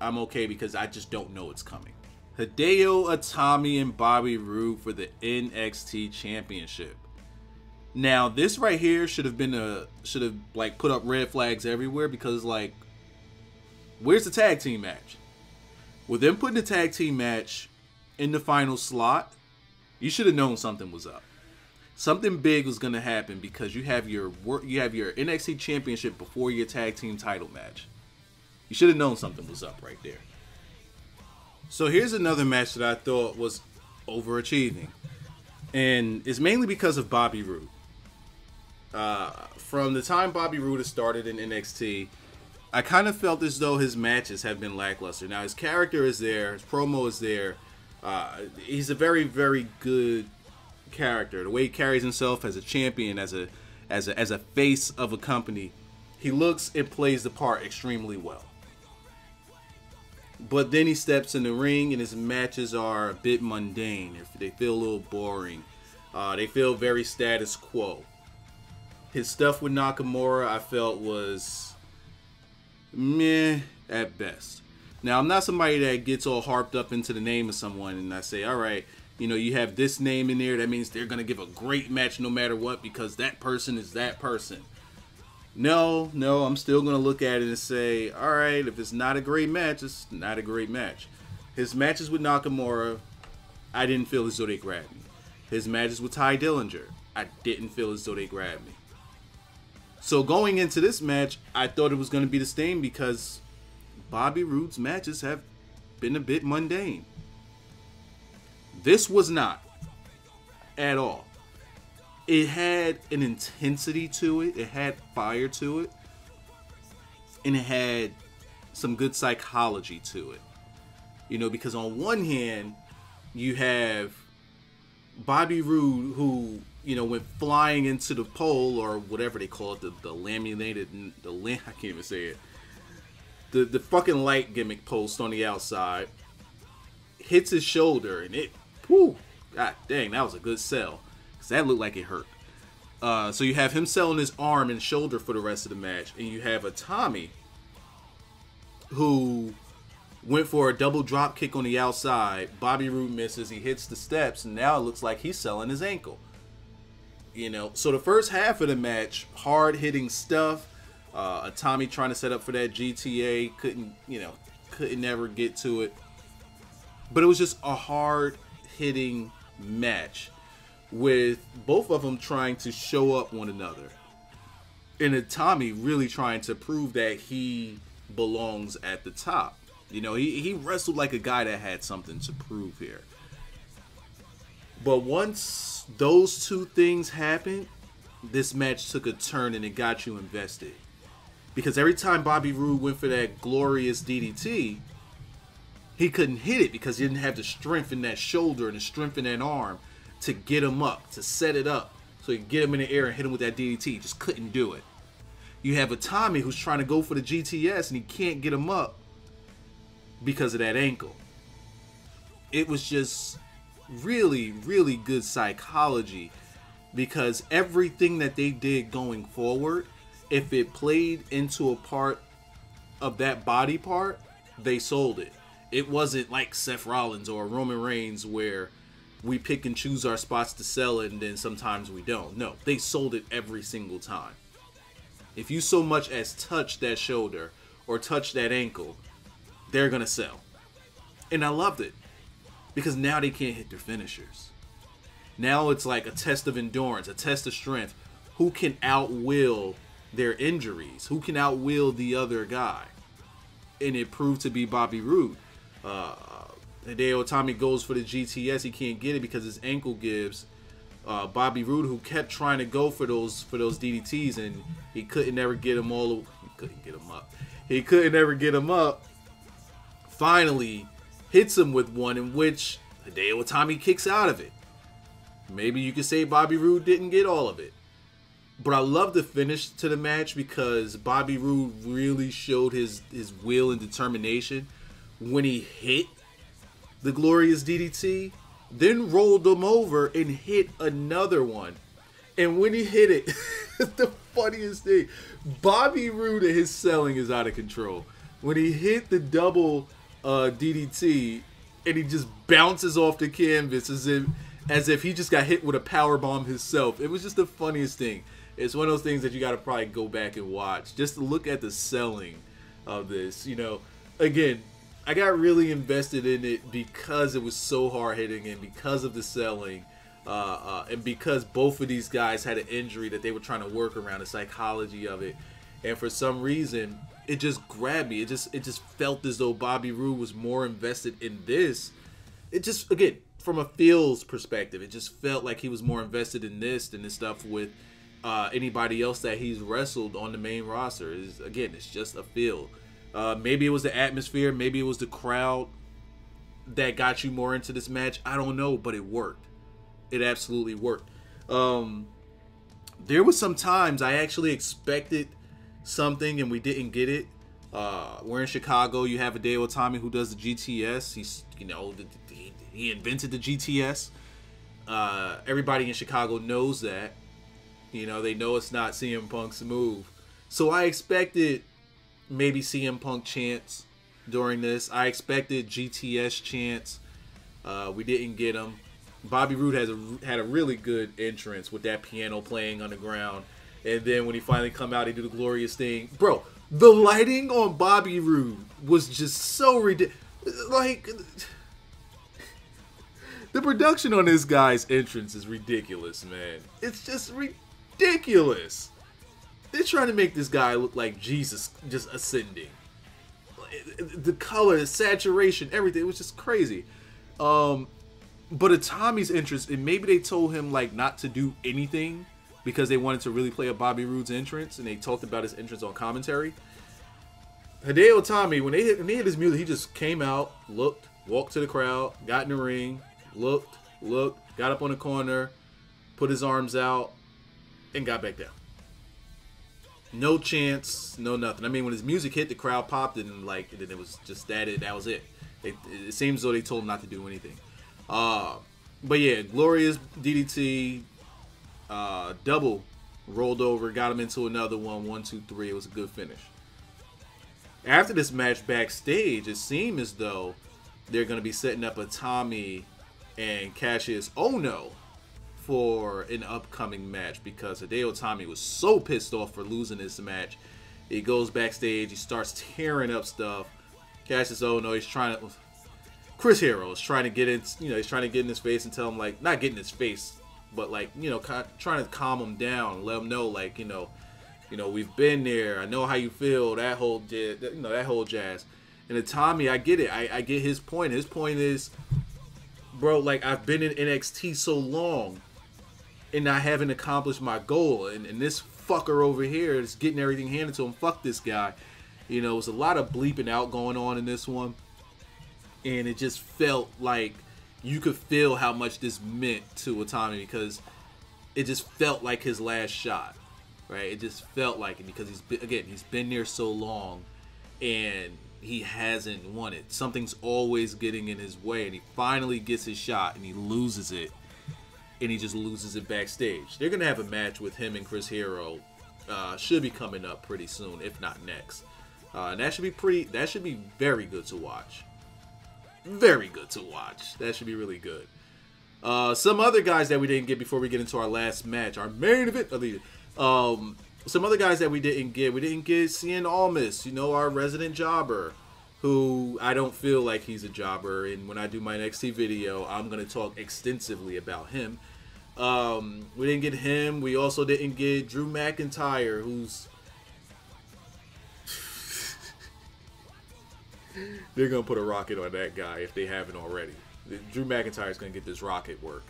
I'm okay because I just don't know it's coming. Hideo Itami and Bobby Roode for the NXT Championship. Now, this right here should have like put up red flags everywhere, because like, where's the tag team match? With them putting the tag team match in the final slot, you should have known something was up. Something big was gonna happen, because you have your NXT Championship before your tag team title match. You should have known something was up right there. So here's another match that I thought was overachieving, and it's mainly because of Bobby Roode. From the time Bobby Roode has started in NXT, I kind of felt as though his matches have been lackluster. Now his character is there, his promo is there. He's a very, very good character. The way he carries himself as a champion, as a face of a company, he looks and plays the part extremely well. But then he steps in the ring and his matches are a bit mundane. They feel a little boring. They feel very status quo. His stuff with Nakamura, I felt, was meh at best. Now, I'm not somebody that gets all harped up into the name of someone and I say, all right, you know, you have this name in there, that means they're going to give a great match no matter what, because that person is that person. No, I'm still going to look at it and say, all right, if it's not a great match, it's not a great match. His matches with Nakamura, I didn't feel as though they grabbed me. His matches with Ty Dillinger, I didn't feel as though they grabbed me. So going into this match, I thought it was going to be the same, because Bobby Roode's matches have been a bit mundane. This was not at all. It had an intensity to it. It had fire to it. And it had some good psychology to it. You know, because on one hand, you have Bobby Roode, who, you know, went flying into the pole, or whatever they call it, the laminated, I can't even say it. The fucking light gimmick post on the outside. Hits his shoulder, and it, whoo, god dang, that was a good sell. Because that looked like it hurt. So you have him selling his arm and shoulder for the rest of the match. And you have Itami, who went for a double drop kick on the outside. Bobby Roode misses. He hits the steps. And now it looks like he's selling his ankle. You know, so the first half of the match, hard-hitting stuff. Itami trying to set up for that GTA. Couldn't ever get to it. But it was just a hard-hitting match, with both of them trying to show up one another. And Itami really trying to prove that he belongs at the top. You know, he wrestled like a guy that had something to prove here. But once those two things happened, this match took a turn and it got you invested. Because every time Bobby Roode went for that glorious DDT, he couldn't hit it because he didn't have the strength in that shoulder and the strength in that arm to get him up, to set it up, so he could get him in the air and hit him with that DDT. He just couldn't do it. You have Itami who's trying to go for the GTS and he can't get him up because of that ankle. It was just really, really good psychology, because everything that they did going forward, if it played into a part of that body part, they sold it. It wasn't like Seth Rollins or Roman Reigns where we pick and choose our spots to sell it and then sometimes we don't. No, they sold it every single time. If you so much as touch that shoulder or touch that ankle, they're going to sell. And I loved it, because now they can't hit their finishers. Now it's like a test of endurance, a test of strength. Who can outwill their injuries? Who can outwill the other guy? And it proved to be Bobby Roode. Hideo Itami goes for the GTS. He can't get it because his ankle gives. Bobby Roode, who kept trying to go for those DDTs, and he couldn't ever get him all. He couldn't get him up. He couldn't ever get him up. Finally hits him with one, in which Hideo Itami kicks out of it. Maybe you could say Bobby Roode didn't get all of it. But I love the finish to the match because Bobby Roode really showed his will and determination when he hit the glorious DDT, then rolled him over and hit another one. And when he hit it, the funniest thing, Bobby Roode and his selling is out of control. When he hit the double DDT and he just bounces off the canvas as if he just got hit with a power bomb himself. It was just the funniest thing. It's one of those things that you got to probably go back and watch just to look at the selling of this. You know, again, I got really invested in it because it was so hard hitting and because of the selling, and because both of these guys had an injury that they were trying to work around, the psychology of it, and for some reason it just grabbed me. It just felt as though Bobby Roode was more invested in this. It just, again, from a feels perspective, it just felt like he was more invested in this than the stuff with anybody else that he's wrestled on the main roster. Again, it's just a feel. Maybe it was the atmosphere, maybe it was the crowd that got you more into this match. I don't know, but it worked. It absolutely worked. There was some times I actually expected something and we didn't get it. We're in Chicago. You have Hideo Itami who does the GTS. He's, you know, he invented the GTS. Everybody in Chicago knows that. You know, they know it's not CM Punk's move. So I expected maybe CM Punk chants during this. I expected GTS chants. We didn't get them. Bobby Roode had a really good entrance with that piano playing on the ground. And then when he finally come out, he do the glorious thing. Bro, the lighting on Bobby Roode was just so ridiculous. Like, the production on this guy's entrance is ridiculous, man. It's just ridiculous. They're trying to make this guy look like Jesus just ascending. The color, the saturation, everything. It was just crazy. But Itami's entrance, and maybe they told him like not to do anything because they wanted to really play a Bobby Roode's entrance, and they talked about his entrance on commentary. Hideo Itami, when they hit his music, he just came out, looked, walked to the crowd, got in the ring, looked, got up on the corner, put his arms out, and got back down. No chance, no nothing. I mean, when his music hit, the crowd popped, and like it was just that was it. It seems as though they told him not to do anything. But yeah, glorious DDT, double rolled over, got him into another one, 1, 2, 3. It was a good finish. After this match backstage, it seemed as though they're going to be setting up Itami and Cassius Ohno for an upcoming match because Hideo Itami was so pissed off for losing this match. He goes backstage, he starts tearing up stuff. Cassius Ohno, he's trying to... Chris Hero is trying to get in, you know, he's trying to get in his face and tell him, like, not get in his face, but like, you know, trying to calm him down, let him know, like, you know, we've been there. I know how you feel. That whole, that whole jazz. And Itami, I get it. I get his point. His point is, bro, like, I've been in NXT so long, and I haven't accomplished my goal. And this fucker over here is getting everything handed to him. Fuck this guy. You know, it was a lot of bleeping out going on in this one. And it just felt like you could feel how much this meant to Itami because it just felt like his last shot, right? It just felt like it because he's been there so long and he hasn't won it. Something's always getting in his way, and he finally gets his shot and he loses it, and he just loses it backstage. They're gonna have a match with him and Chris Hero. Should be coming up pretty soon, if not next. And that should be very good to watch. Very good to watch. That should be really good. Some other guys that we didn't get before we get into our last match, our main event. Some other guys that we didn't get. We didn't get Cien Almas, you know, our resident jobber, who I don't feel like he's a jobber. And when I do my NXT video, I'm going to talk extensively about him. We didn't get him. We also didn't get Drew McIntyre, who's... They're going to put a rocket on that guy if they haven't already. Drew McIntyre is going to get this rocket work.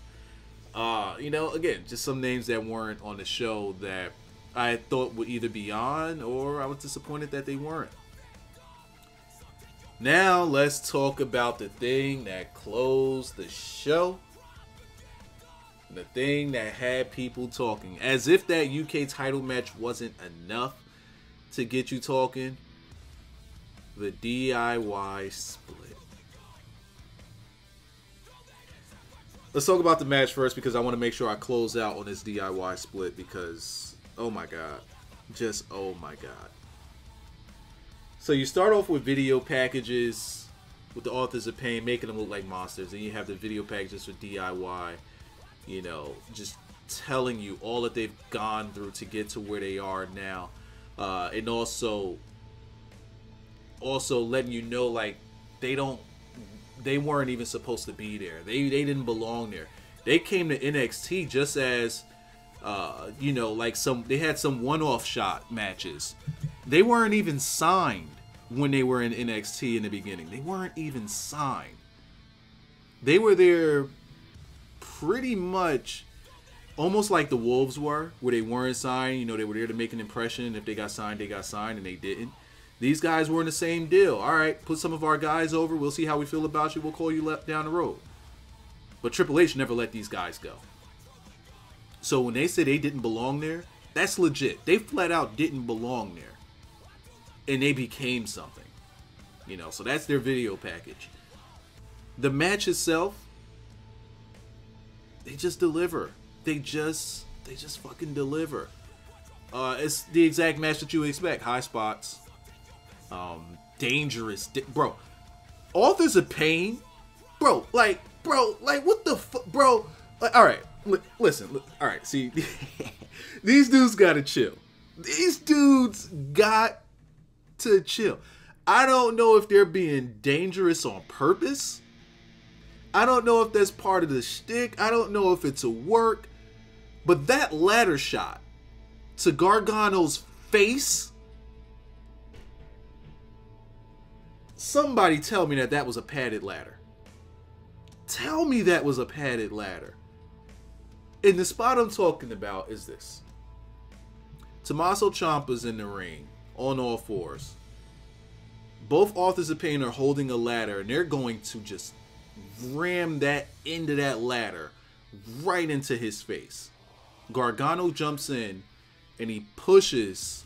You know, again, just some names that weren't on the show that I thought would either be on, or I was disappointed that they weren't. Now let's talk about the thing that closed the show. The thing that had people talking. As if that UK title match wasn't enough to get you talking. The DIY split. Let's talk about the match first because I want to make sure I close out on this DIY split because, oh my god. Just, oh my god. So you start off with video packages with the Authors of Pain, making them look like monsters. And you have the video packages for DIY, you know, just telling you all that they've gone through to get to where they are now. And also letting you know, like, they weren't even supposed to be there. They didn't belong there. They came to NXT just as, you know, like they had some one-off shot matches. They weren't even signed when they were in NXT in the beginning. They weren't even signed. They were there pretty much almost like the Wolves were, where they weren't signed. You know, they were there to make an impression. If they got signed, and they didn't. These guys were in the same deal. All right, put some of our guys over. We'll see how we feel about you. We'll call you down the road. But Triple H never let these guys go. So when they say they didn't belong there, that's legit. They flat out didn't belong there. And they became something. You know, so that's their video package. The match itself, they just deliver. They just fucking deliver. It's the exact match that you expect. High spots. Dangerous. Bro. Authors of Pain? Bro, like, what the fuck? Bro, like, alright. Listen. Alright, see. These dudes gotta chill. These dudes got to chill. I don't know if they're being dangerous on purpose. I don't know if that's part of the shtick. I don't know if it's a work. But that ladder shot to Gargano's face, somebody tell me that was a padded ladder. Tell me that was a padded ladder. And the spot I'm talking about is this. Tommaso Ciampa's in the ring on all fours. Both Authors of Pain are holding a ladder, and they're going to just ram that into that ladder right into his face. Gargano jumps in and he pushes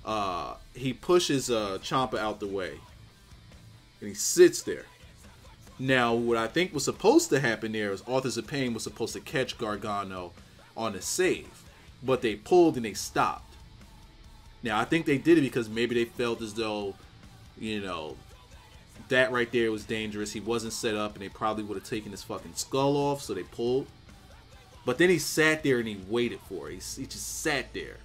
Ciampa out the way. And he sits there. Now, what I think was supposed to happen there is Authors of Pain was supposed to catch Gargano on a save. But they pulled and they stopped. Now, I think they did it because maybe they felt as though, you know, that right there was dangerous. He wasn't set up and they probably would have taken his fucking skull off, so they pulled. But then he sat there and he waited for it. He just sat there.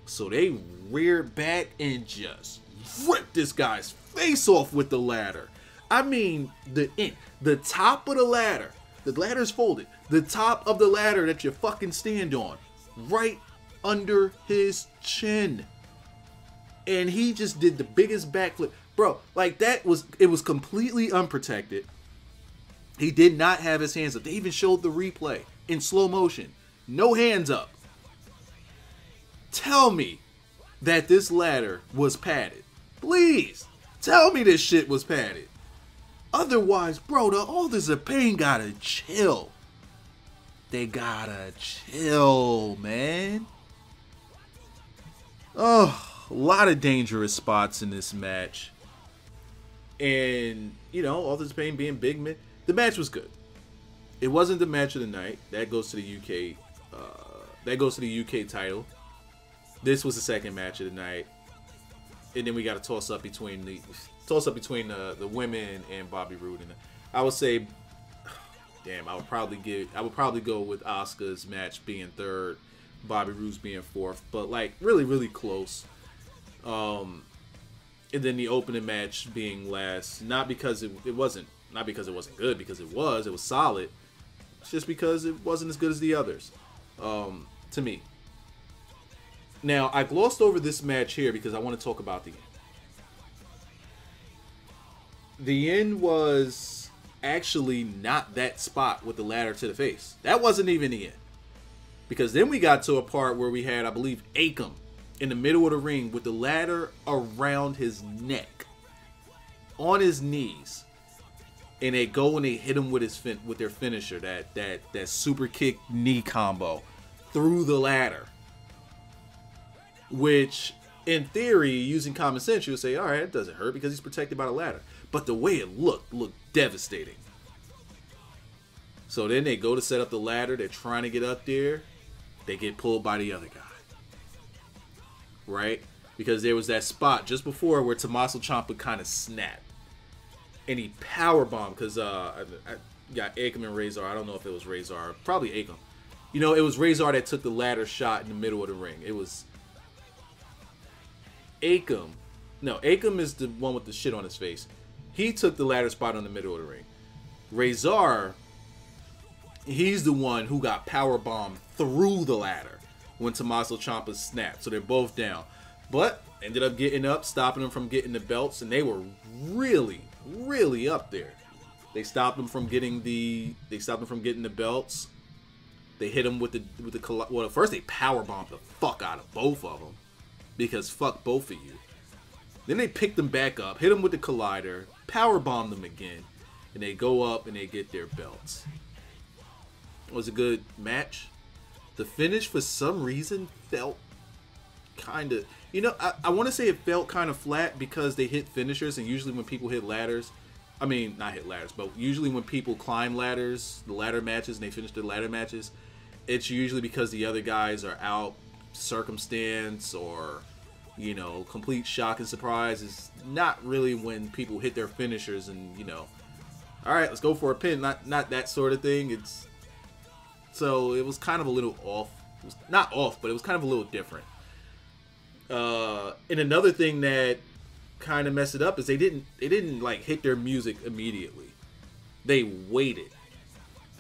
So they reared back and just ripped this guy's face off with the ladder. I mean, the top of the ladder. The ladder's folded. The top of the ladder that you fucking stand on. Right under his chin. And he just did the biggest backflip. Bro, like it was completely unprotected. He did not have his hands up. They even showed the replay in slow motion. No hands up. Tell me that this ladder was padded. Please, tell me this shit was padded. Otherwise, bro, the Authors of Pain gotta chill. They gotta chill, man. Oh, a lot of dangerous spots in this match. And, you know, Authors of Pain being big men. The match was good. It wasn't the match of the night. That goes to the UK. That goes to the UK title. This was the second match of the night. And then we got a toss up between the women and Bobby Roode. And I would say, damn, I would probably go with Asuka's match being third, Bobby Roode's being fourth, but like really, really close. And then the opening match being last, not because it wasn't good, because it was solid. It's just because it wasn't as good as the others, to me. Now, I glossed over this match here because I want to talk about the end. The end was actually not that spot with the ladder to the face. That wasn't even the end. Because then we got to a part where we had, I believe, Akam in the middle of the ring with the ladder around his neck. on his knees, and they go and they hit him with with their finisher, that super kick knee combo through the ladder. Which, in theory, using common sense, you would say, all right, it doesn't hurt because he's protected by the ladder. But the way it looked devastating. So then they go to set up the ladder. They're trying to get up there. They get pulled by the other guy. Right? Because there was that spot just before where Tommaso Ciampa kind of snapped. And he powerbombed because I got Akam and Razor. I don't know if it was Razor. Probably Akam. You know, it was Razor that took the ladder shot in the middle of the ring. It was Akam. No, Akam is the one with the shit on his face. He took the ladder spot in the middle of the ring. Razor, he's the one who got powerbombed through the ladder when Tommaso Ciampa snapped. So they're both down. But ended up getting up, stopping them from getting the belts, and they were really, really up there. They stopped them from getting the belts. They hit them with the well, first they powerbombed the fuck out of both of them because fuck both of you. Then they picked them back up, hit them with the collider, powerbombed them again, and they go up and they get their belts. It was a good match. The finish, for some reason, felt kind of, you know, I want to say it felt kind of flat because they hit finishers, and usually when people hit ladders, I mean, not hit ladders, but usually when people climb ladders, the ladder matches, and they finish the ladder matches, it's usually because the other guys are out, circumstance, or, you know, complete shock and surprise. Is not really when people hit their finishers and, you know, all right, let's go for a pin. Not that sort of thing. It's so it was kind of a little off. It was not off, but it was kind of a little different. And another thing that kind of messed it up is they didn't like hit their music immediately. They waited.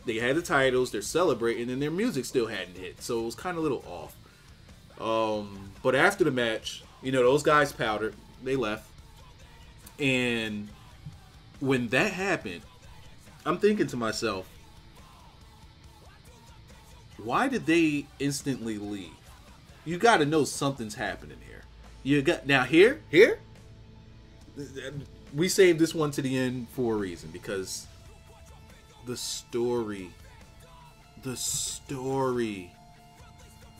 They had the titles, they're celebrating, and their music still hadn't hit, so it was kind of a little off. But after the match, you know, those guys powdered, they left, and when that happened, I'm thinking to myself, why did they instantly leave? You got to know something's happening here. You got now here. We saved this one to the end for a reason, because the story.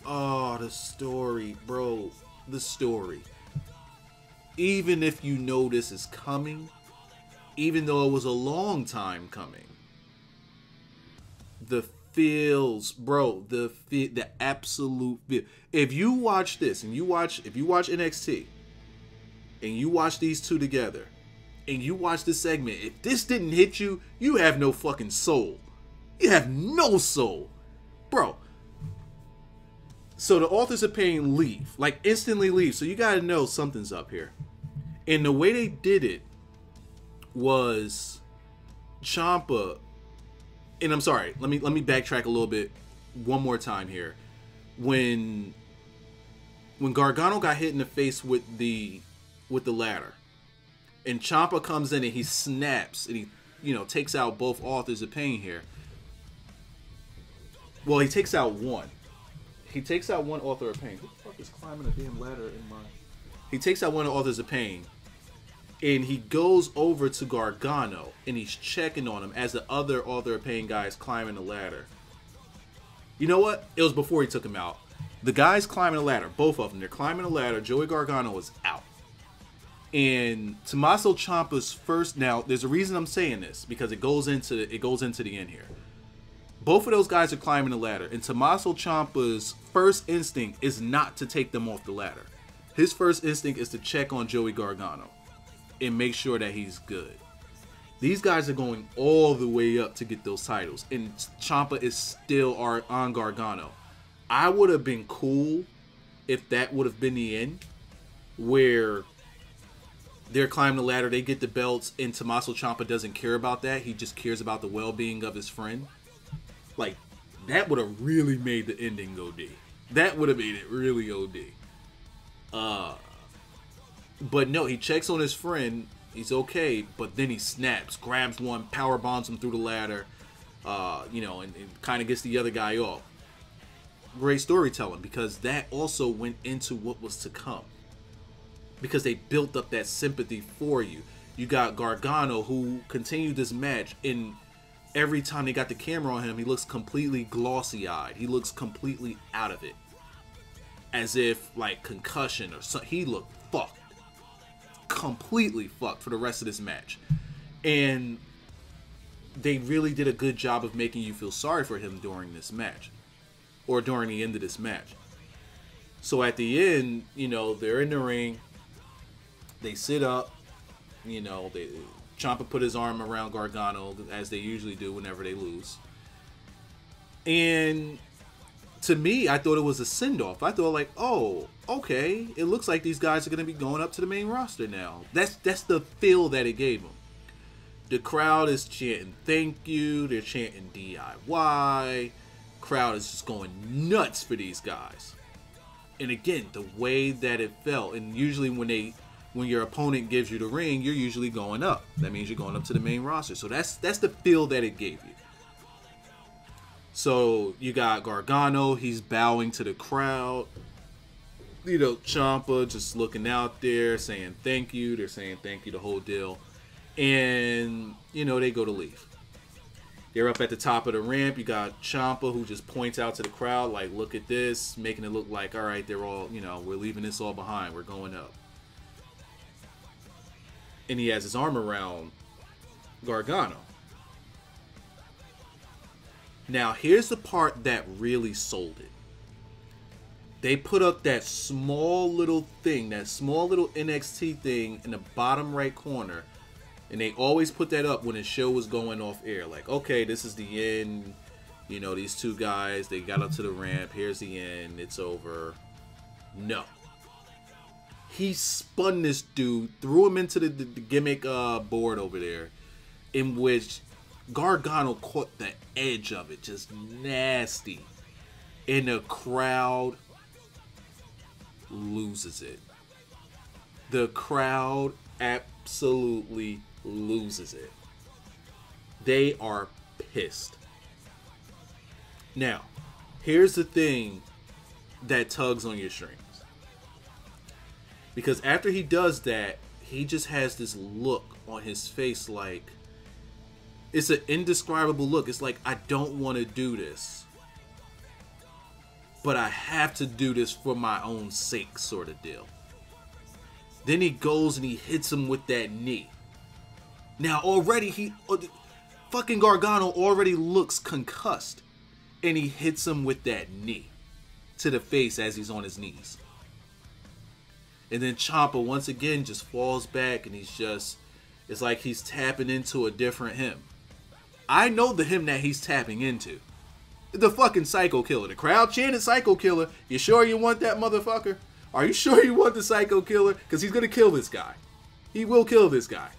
Oh, the story, bro. The story. Even if you know this is coming, even though it was a long time coming, the feels, bro, the absolute feel. If you watch this and if you watch NXT and you watch these two together and you watch this segment, if this didn't hit you, you have no fucking soul. You have no soul, bro. So the Authors of Pain leave, like instantly leave. So you gotta know something's up here. And the way they did it was Ciampa. And I'm sorry, let me backtrack a little bit one more time here. When Gargano got hit in the face with the ladder, and Ciampa comes in and he snaps and he, you know, takes out both Authors of Pain here. Well, he takes out one. He takes out one Author of Pain. Who the fuck is climbing a damn ladder in my... He takes out one of Authors of Pain. And he goes over to Gargano and he's checking on him as the other Author of Pain guy is climbing the ladder. You know what? It was before he took him out. The guys climbing the ladder, both of them, they're climbing the ladder. Joey Gargano is out. And Tommaso Ciampa's first... Now, there's a reason I'm saying this, because it goes into the end here. Both of those guys are climbing the ladder, and Tommaso Ciampa's first instinct is not to take them off the ladder. His first instinct is to check on Joey Gargano and make sure that he's good. These guys are going all the way up to get those titles, and Ciampa is still on Gargano. I would have been cool if that would have been the end, where they're climbing the ladder, they get the belts, and Tommaso Ciampa doesn't care about that. He just cares about the well-being of his friend. Like, that would have really made the ending go D. That would have made it really OD. But no, he checks on his friend. He's okay, but then he snaps, grabs one, power bombs him through the ladder, you know, and kind of gets the other guy off. Great storytelling, because that also went into what was to come. Because they built up that sympathy for you. You got Gargano, who continued this match, and every time they got the camera on him, he looks completely glossy-eyed. He looks completely out of it. As if, like, concussion or something. He looked fucked. Completely fucked for the rest of this match. And they really did a good job of making you feel sorry for him during this match. Or during the end of this match. So at the end, you know, they're in the ring. They sit up. You know, Ciampa put his arm around Gargano, as they usually do whenever they lose. And to me, I thought it was a send-off. I thought, like, oh, okay, it looks like these guys are going to be going up to the main roster now. That's the feel that it gave them. The crowd is chanting thank you. They're chanting DIY. Crowd is just going nuts for these guys. And again, the way that it felt, and usually when your opponent gives you the ring, you're usually going up. That means you're going up to the main roster. So that's the feel that it gave you. So you got Gargano, he's bowing to the crowd. You know, Ciampa just looking out there, saying thank you. They're saying thank you, the whole deal. And, you know, they go to leave. They're up at the top of the ramp. You got Ciampa, who just points out to the crowd, like, look at this, making it look like, all right, they're all, you know, we're leaving this all behind. We're going up. And he has his arm around Gargano. Now, here's the part that really sold it. They put up that small little thing, that small little NXT thing in the bottom right corner. And they always put that up when the show was going off air. Like, okay, this is the end. You know, these two guys, they got up to the ramp. Here's the end. It's over. No. He spun this dude, threw him into the gimmick board over there, in which Gargano caught the edge of it, just nasty. And the crowd loses it. The crowd absolutely loses it. They are pissed. Now, here's the thing that tugs on your strings. Because after he does that, he just has this look on his face like, it's an indescribable look. It's like, I don't want to do this, but I have to do this for my own sake, sort of deal. Then he goes and he hits him with that knee. Now already fucking Gargano already looks concussed, and he hits him with that knee to the face as he's on his knees. And then Ciampa once again just falls back, and it's like he's tapping into a different him. I know the him that he's tapping into. The fucking Psycho Killer. The crowd chanted Psycho Killer. You sure you want that motherfucker? Are you sure you want the Psycho Killer? Because he's going to kill this guy. He will kill this guy.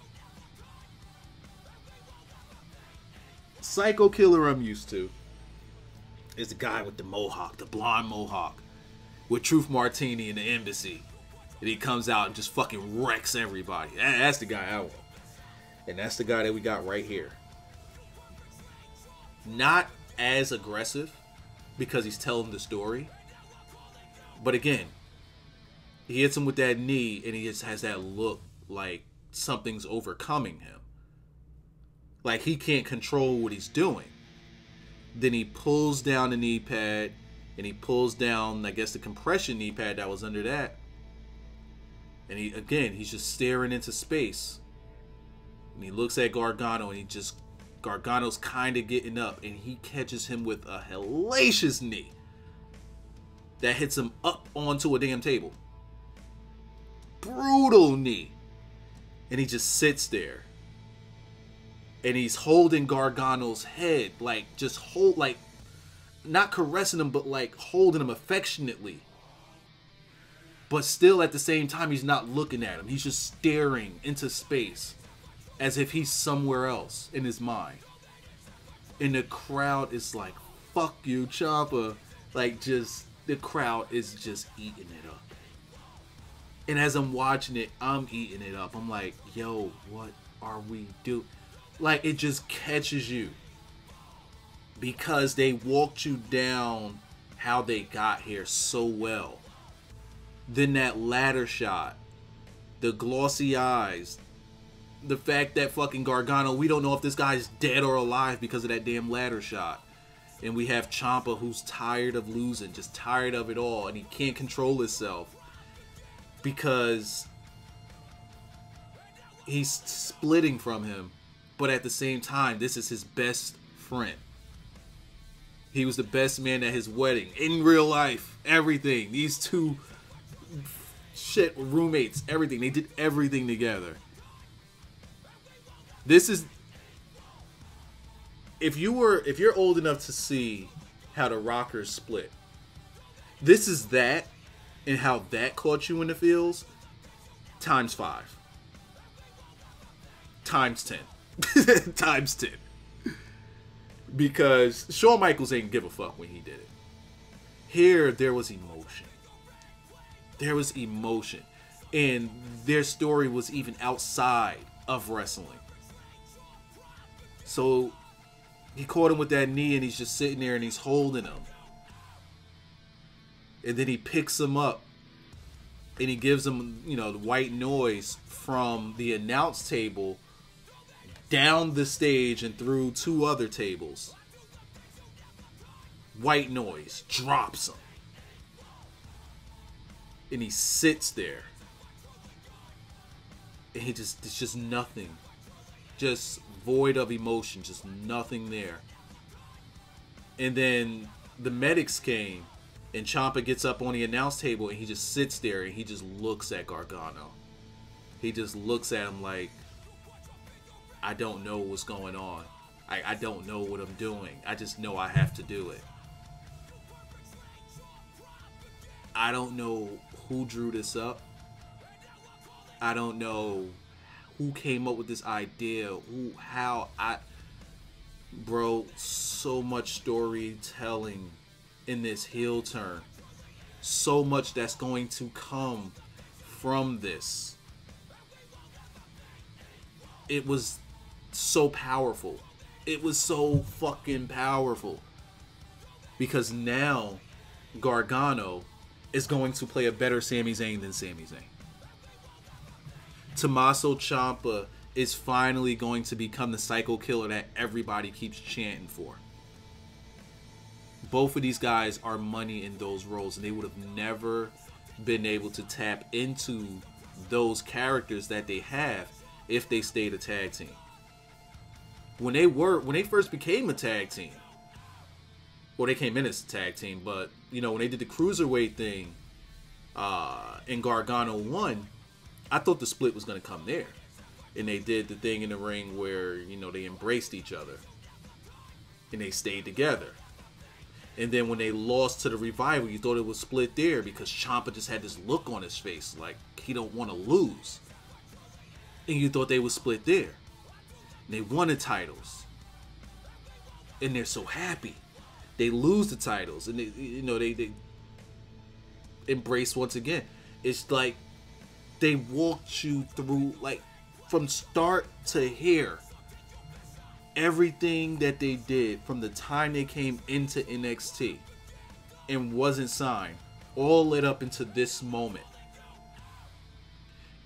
Psycho Killer I'm used to is the guy with the mohawk, the blonde mohawk, with Truth Martini in the embassy. And he comes out and just fucking wrecks everybody. That's the guy I want. And that's the guy that we got right here. Not as aggressive because he's telling the story. But again, he hits him with that knee and he just has that look like something's overcoming him. Like he can't control what he's doing. Then he pulls down the knee pad and he pulls down, I guess, the compression knee pad that was under that. And he's just staring into space. And he looks at Gargano and Gargano's kind of getting up, and he catches him with a hellacious knee that hits him up onto a damn table. Brutal knee. And he just sits there. And he's holding Gargano's head, like not caressing him, but like holding him affectionately. But still at the same time, he's not looking at him. He's just staring into space as if he's somewhere else in his mind. And the crowd is like, fuck you, Ciampa. Like, the crowd is just eating it up. And as I'm watching it, I'm eating it up. I'm like, yo, what are we doing? Like, it just catches you. Because they walked you down how they got here so well. Then that ladder shot, the glossy eyes, the fact that fucking Gargano, we don't know if this guy's dead or alive because of that damn ladder shot. And we have Ciampa, who's tired of losing, just tired of it all, and he can't control himself because he's splitting from him. But at the same time, this is his best friend. He was the best man at his wedding. In real life, everything. These two shit roommates, everything. They did everything together. This is... If you're old enough to see how the Rockers split, this is that, and how that caught you in the feels, times 5. Times 10. Times 10. Because Shawn Michaels ain't give a fuck when he did it. Here, there was emotion. There was emotion. And their story was even outside of wrestling. So, he caught him with that knee and he's just sitting there and he's holding him. And then he picks him up and he gives him, you know, the white noise from the announce table down the stage and through 2 other tables. White noise. Drops him. And he sits there. And it's just nothing. Just void of emotion. Just nothing there. And then the medics came. And Ciampa gets up on the announce table and he just sits there and he just looks at Gargano. He just looks at him like, I don't know what's going on. I don't know what I'm doing. I just know I have to do it. I don't know who drew this up. I don't know who came up with this idea. Bro, so much storytelling in this heel turn. So much that's going to come from this. It was so powerful. It was so fucking powerful. Because now Gargano is going to play a better Sami Zayn than Sami Zayn. Tommaso Ciampa is finally going to become the psycho killer that everybody keeps chanting for. Both of these guys are money in those roles, and they would have never been able to tap into those characters that they have if they stayed a tag team. When they first became a tag team, well, they came in as a tag team, but you know, when they did the cruiserweight thing, and Gargano won, I thought the split was going to come there, and they did the thing in the ring where, you know, they embraced each other and they stayed together. And then when they lost to the Revival, you thought it was split there because Ciampa just had this look on his face like he don't want to lose. And you thought they would split there. And they won the titles. And they're so happy. They lose the titles. And they embrace once again. It's like they walked you through, like, from start to here. Everything that they did from the time they came into NXT and wasn't signed, all led up into this moment.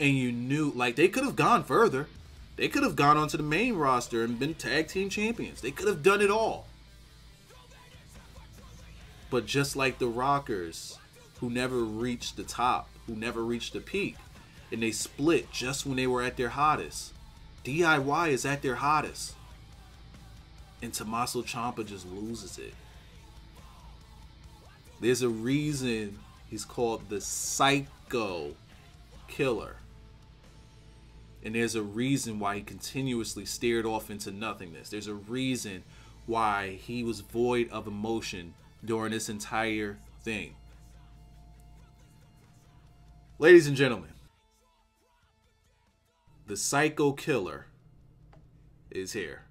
And you knew, like, they could have gone further. They could have gone onto the main roster and been tag team champions. They could have done it all. But just like the Rockers, who never reached the top, who never reached the peak, and they split just when they were at their hottest. DIY is at their hottest. And Tommaso Ciampa just loses it. There's a reason he's called the Psycho Killer. And there's a reason why he continuously stared off into nothingness. There's a reason why he was void of emotion during this entire thing. Ladies and gentlemen, the Psycho Killer is here.